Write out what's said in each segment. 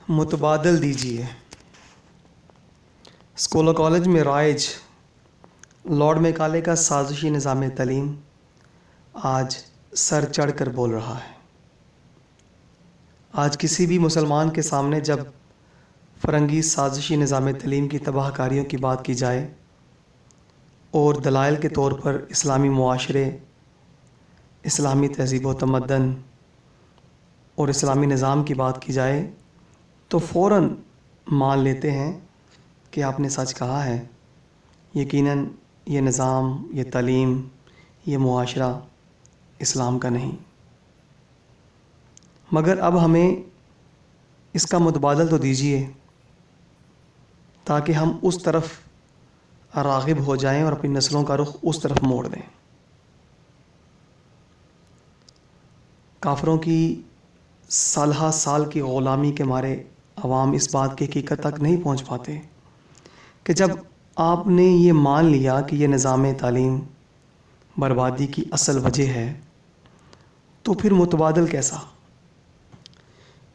متبادل دیجیے۔ اسکول و کالج میں رائج لارڈ میکالے کا سازشی نظام تعلیم آج سر چڑھ کر بول رہا ہے۔ آج کسی بھی مسلمان کے سامنے جب فرنگی سازشی نظام تعلیم کی تباہ کاریوں کی بات کی جائے اور دلائل کے طور پر اسلامی معاشرے، اسلامی تہذیب و تمدن اور اسلامی نظام کی بات کی جائے تو فوراً مان لیتے ہیں کہ آپ نے سچ کہا ہے۔ یقیناً یہ نظام، یہ تعلیم، یہ معاشرہ اسلام کا نہیں۔ مگر اب ہمیں اس کا متبادل تو دیجیے تاکہ ہم اس طرف راغب ہو جائیں اور اپنی نسلوں کا رخ اس طرف موڑ دیں۔ کافروں کی سالہ سال کی غلامی کے مارے عوام اس بات کی حقیقت تک نہیں پہنچ پاتے کہ جب آپ نے یہ مان لیا کہ یہ نظام تعلیم بربادی کی اصل وجہ ہے تو پھر متبادل کیسا؟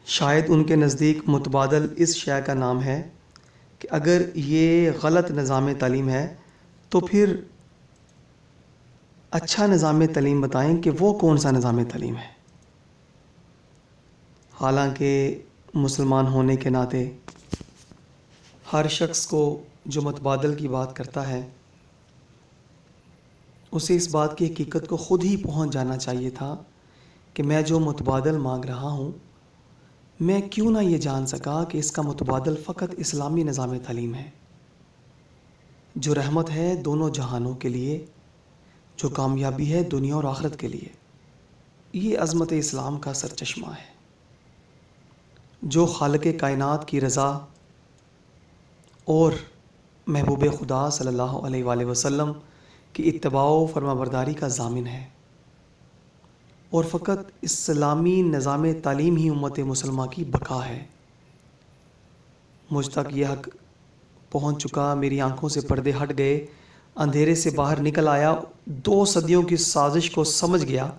شاید ان کے نزدیک متبادل اس شے کا نام ہے کہ اگر یہ غلط نظام تعلیم ہے تو پھر اچھا نظام تعلیم بتائیں کہ وہ کون سا نظام تعلیم ہے۔ حالانکہ مسلمان ہونے کے ناطے ہر شخص کو جو متبادل کی بات کرتا ہے اسے اس بات کی حقیقت کو خود ہی پہنچ جانا چاہیے تھا کہ میں جو متبادل مانگ رہا ہوں، میں کیوں نہ یہ جان سکا کہ اس کا متبادل فقط اسلامی نظام تعلیم ہے، جو رحمت ہے دونوں جہانوں کے لیے، جو کامیابی ہے دنیا اور آخرت کے لیے۔ یہ عظمت اسلام کا سرچشمہ ہے، جو خالق کائنات کی رضا اور محبوب خدا صلی اللہ علیہ وآلہ وسلم کی اتباع و فرما برداری کا ضامن ہے۔ اور فقط اسلامی نظام تعلیم ہی امت مسلمہ کی بقا ہے۔ مجھ تک یہ حق پہنچ چکا، میری آنکھوں سے پردے ہٹ گئے، اندھیرے سے باہر نکل آیا، 2 صدیوں کی سازش کو سمجھ گیا،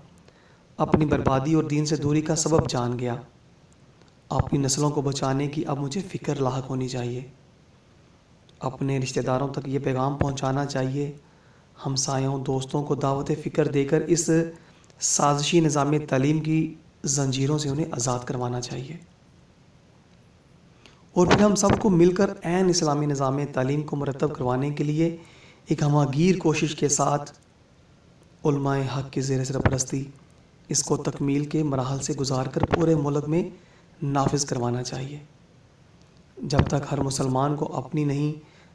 اپنی بربادی اور دین سے دوری کا سبب جان گیا۔ اپنی نسلوں کو بچانے کی اب مجھے فکر لاحق ہونی چاہیے۔ اپنے رشتہ داروں تک یہ پیغام پہنچانا چاہیے، ہمسایوں دوستوں کو دعوت فکر دے کر اس سازشی نظام تعلیم کی زنجیروں سے انہیں آزاد کروانا چاہیے، اور پھر ہم سب کو مل کر عین اسلامی نظام تعلیم کو مرتب کروانے کے لیے ایک ہمہ گیر کوشش کے ساتھ علماء حق کی زیر سرپرستی اس کو تکمیل کے مراحل سے گزار کر پورے ملک میں نافذ کروانا چاہیے۔ جب تک ہر مسلمان کو اپنی نہیں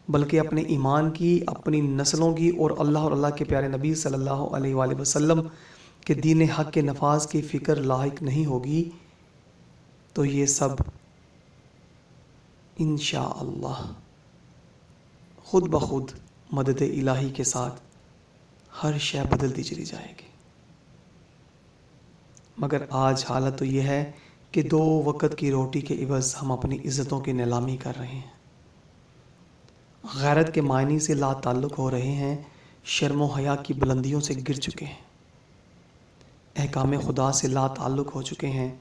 بلکہ اپنے ایمان کی، اپنی نسلوں کی اور اللہ کے پیارے نبی صلی اللہ علیہ وآلہ وسلم کے دین حق کے نفاذ کی فکر لاحق نہیں ہوگی تو یہ سب انشاءاللہ خود بخود مدد الہی کے ساتھ ہر شے بدلتی چلی جائے گی۔ مگر آج حالت تو یہ ہے کہ 2 وقت کی روٹی کے عوض ہم اپنی عزتوں کی نیلامی کر رہے ہیں، غیرت کے معنی سے لا تعلق ہو رہے ہیں، شرم و حیا کی بلندیوں سے گر چکے ہیں، احکام خدا سے لا تعلق ہو چکے ہیں،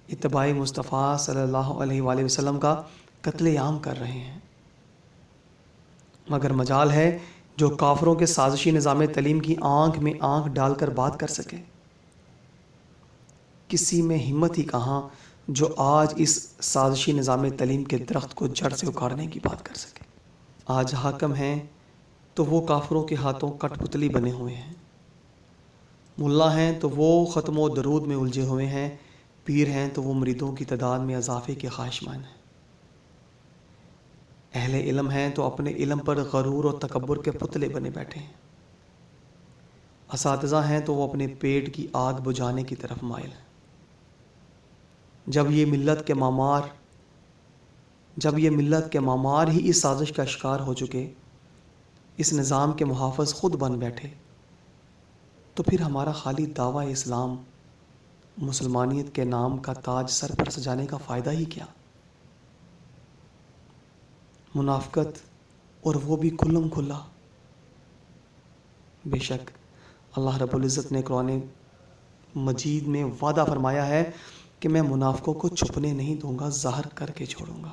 اتباع مصطفیٰ صلی اللہ علیہ وآلہ وسلم کا قتل عام کر رہے ہیں۔ مگر مجال ہے جو کافروں کے سازشی نظام تعلیم کی آنکھ میں آنکھ ڈال کر بات کر سکے۔ کسی میں ہمت ہی کہاں جو آج اس سازشی نظام تعلیم کے درخت کو جڑ سے اکھاڑنے کی بات کر سکے۔ آج حاکم ہیں تو وہ کافروں کے ہاتھوں کٹ پتلی بنے ہوئے ہیں، ملا ہیں تو وہ ختم و درود میں الجھے ہوئے ہیں، پیر ہیں تو وہ مریدوں کی تعداد میں اضافے کے خواہشمند ہیں، اہل علم ہیں تو اپنے علم پر غرور و تکبر کے پتلے بنے بیٹھے ہیں، اساتذہ ہیں تو وہ اپنے پیٹ کی آگ بجھانے کی طرف مائل ہیں۔ جب یہ ملت کے معمار ہی اس سازش کا شکار ہو چکے، اس نظام کے محافظ خود بن بیٹھے، تو پھر ہمارا خالی دعویٰ اسلام، مسلمانیت کے نام کا تاج سر پر سجانے کا فائدہ ہی کیا؟ منافقت، اور وہ بھی کھلم کھلا۔ بے شک اللہ رب العزت نے قرآن مجید میں وعدہ فرمایا ہے کہ میں منافقوں کو چھپنے نہیں دوں گا، ظاہر کر کے چھوڑوں گا۔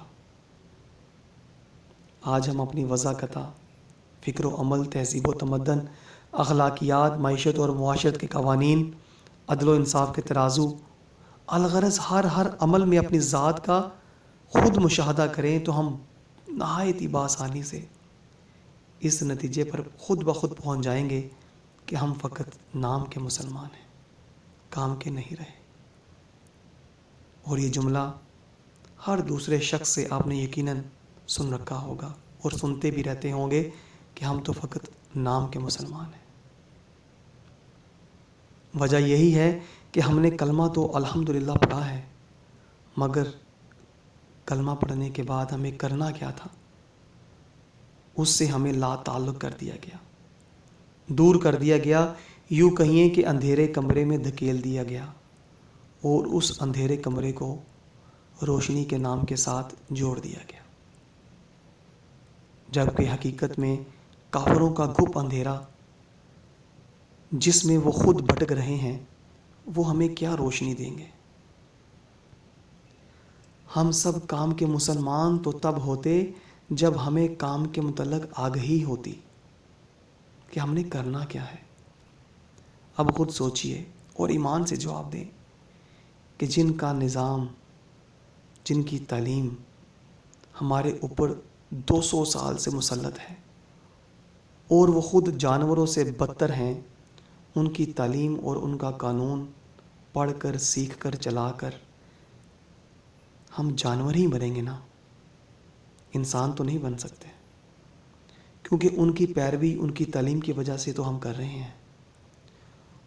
آج ہم اپنی وضاحت، فکر و عمل، تہذیب و تمدن، اخلاقیات، معیشت اور معاشرت کے قوانین، عدل و انصاف کے ترازو، الغرض ہر عمل میں اپنی ذات کا خود مشاہدہ کریں تو ہم نہایت ہی بآسانی سے اس نتیجے پر خود بخود پہنچ جائیں گے کہ ہم فقط نام کے مسلمان ہیں، کام کے نہیں رہے۔ اور یہ جملہ ہر دوسرے شخص سے آپ نے یقیناً سن رکھا ہوگا اور سنتے بھی رہتے ہوں گے کہ ہم تو فقط نام کے مسلمان ہیں۔ وجہ یہی ہے کہ ہم نے کلمہ تو الحمدللہ پڑھا ہے، مگر کلمہ پڑھنے کے بعد ہمیں کرنا کیا تھا؟ اس سے ہمیں لا تعلق کر دیا گیا، دور کر دیا گیا، یوں کہیے کہ اندھیرے کمرے میں دھکیل دیا گیا اور اس اندھیرے کمرے کو روشنی کے نام کے ساتھ جوڑ دیا گیا، جبکہ حقیقت میں کافروں کا گھپ اندھیرا جس میں وہ خود بھٹک رہے ہیں، وہ ہمیں کیا روشنی دیں گے؟ ہم سب کام کے مسلمان تو تب ہوتے جب ہمیں کام کے متعلق آگہی ہوتی کہ ہم نے کرنا کیا ہے۔ اب خود سوچئے اور ایمان سے جواب دیں کہ جن کا نظام، جن کی تعلیم ہمارے اوپر 200 سال سے مسلط ہے اور وہ خود جانوروں سے بدتر ہیں، ان کی تعلیم اور ان کا قانون پڑھ کر، سیکھ کر، چلا کر ہم جانور ہی بنیں گے نا، انسان تو نہیں بن سکتے، کیونکہ ان کی پیروی ان کی تعلیم کی وجہ سے تو ہم کر رہے ہیں،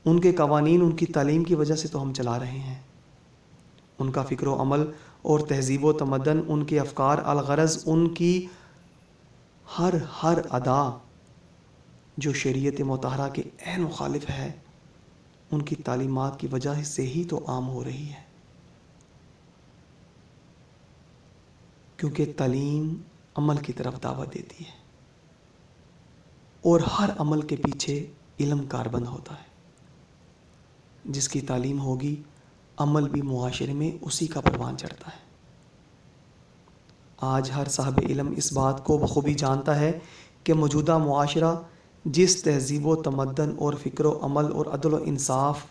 ان کے قوانین ان کی تعلیم کی وجہ سے تو ہم چلا رہے ہیں، ان کا فکر و عمل اور تہذیب و تمدن، ان کے افکار، الغرض ان کی ہر ادا جو شریعت مطہرہ کے عین مخالف ہے، ان کی تعلیمات کی وجہ سے ہی تو عام ہو رہی ہے، کیونکہ تعلیم عمل کی طرف دعوت دیتی ہے اور ہر عمل کے پیچھے علم کاربند ہوتا ہے۔ جس کی تعلیم ہوگی، عمل بھی معاشرے میں اسی کا پروان چڑھتا ہے۔ آج ہر صاحب علم اس بات کو بخوبی جانتا ہے کہ موجودہ معاشرہ جس تہذیب و تمدن اور فکر و عمل اور عدل و انصاف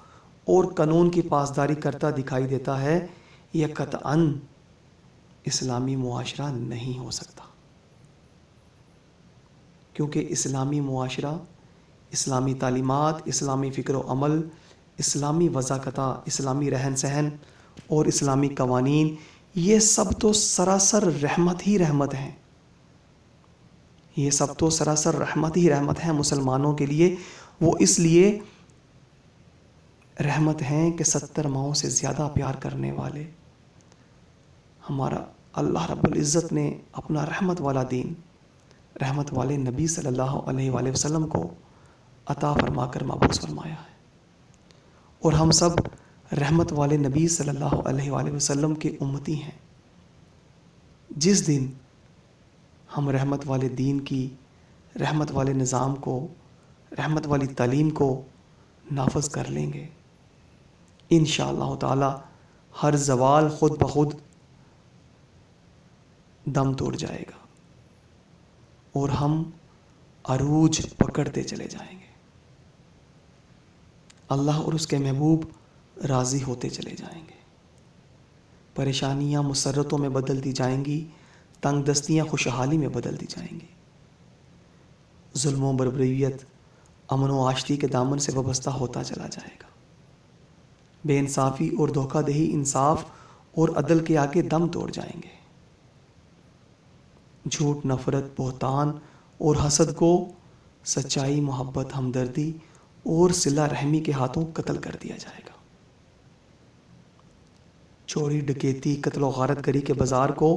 اور قانون کی پاسداری کرتا دکھائی دیتا ہے، یہ قطعاً اسلامی معاشرہ نہیں ہو سکتا، کیونکہ اسلامی معاشرہ، اسلامی تعلیمات، اسلامی فکر و عمل، اسلامی وضاحت، اسلامی رہن سہن اور اسلامی قوانین، یہ سب تو سراسر رحمت ہی رحمت ہیں، یہ سب تو سراسر رحمت ہی رحمت ہیں مسلمانوں کے لیے۔ وہ اس لیے رحمت ہیں کہ 70 ماؤں سے زیادہ پیار کرنے والے ہمارا اللہ رب العزت نے اپنا رحمت والا دین، رحمت والے نبی صلی اللہ علیہ وآلہ وسلم کو عطا فرما کر مبعوث فرمایا ہے، اور ہم سب رحمت والے نبی صلی اللہ علیہ وآلہ وسلم کے امتی ہیں۔ جس دن ہم رحمت والے دین کی، رحمت والے نظام کو، رحمت والی تعلیم کو نافذ کر لیں گے، انشاءاللہ تعالی ہر زوال خود بخود دم توڑ جائے گا اور ہم عروج پکڑتے چلے جائیں گے، اللہ اور اس کے محبوب راضی ہوتے چلے جائیں گے، پریشانیاں مسرتوں میں بدلتی جائیں گی، تنگ دستیاں خوشحالی میں بدلتی جائیں گی، ظلم و بربریت امن و آشتی کے دامن سے وابستہ ہوتا چلا جائے گا، بے انصافی اور دھوکہ دہی انصاف اور عدل کے آگے دم توڑ جائیں گے، جھوٹ، نفرت، بہتان اور حسد کو سچائی، محبت، ہمدردی اور صلہ رحمی کے ہاتھوں قتل کر دیا جائے گا، چوری، ڈکیتی، قتل و غارت گری کے بازار کو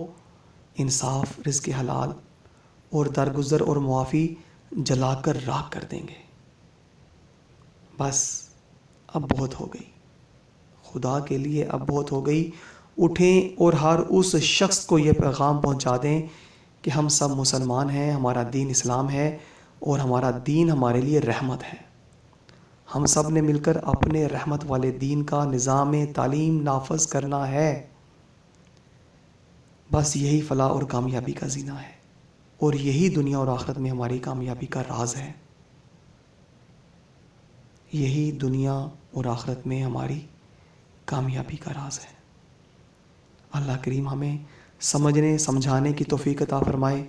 انصاف، رزق حلال اور درگزر اور معافی جلا کر راکھ کر دیں گے۔ بس اب بہت ہو گئی، خدا کے لیے اب بہت ہو گئی، اٹھیں اور ہر اس شخص کو یہ پیغام پہنچا دیں کہ ہم سب مسلمان ہیں، ہمارا دین اسلام ہے اور ہمارا دین ہمارے لیے رحمت ہے، ہم سب نے مل کر اپنے رحمت والے دین کا نظام تعلیم نافذ کرنا ہے۔ بس یہی فلاح اور کامیابی کا زینہ ہے، اور یہی دنیا اور آخرت میں ہماری کامیابی کا راز ہے۔ یہی دنیا اور آخرت میں ہماری کامیابی کا راز ہے۔ اللہ کریم ہمیں سمجھنے سمجھانے کی توفیق عطا فرمائے،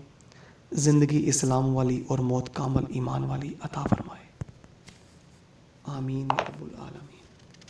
زندگی اسلام والی اور موت کامل ایمان والی عطا فرمائے۔ آمین یا رب العالمین۔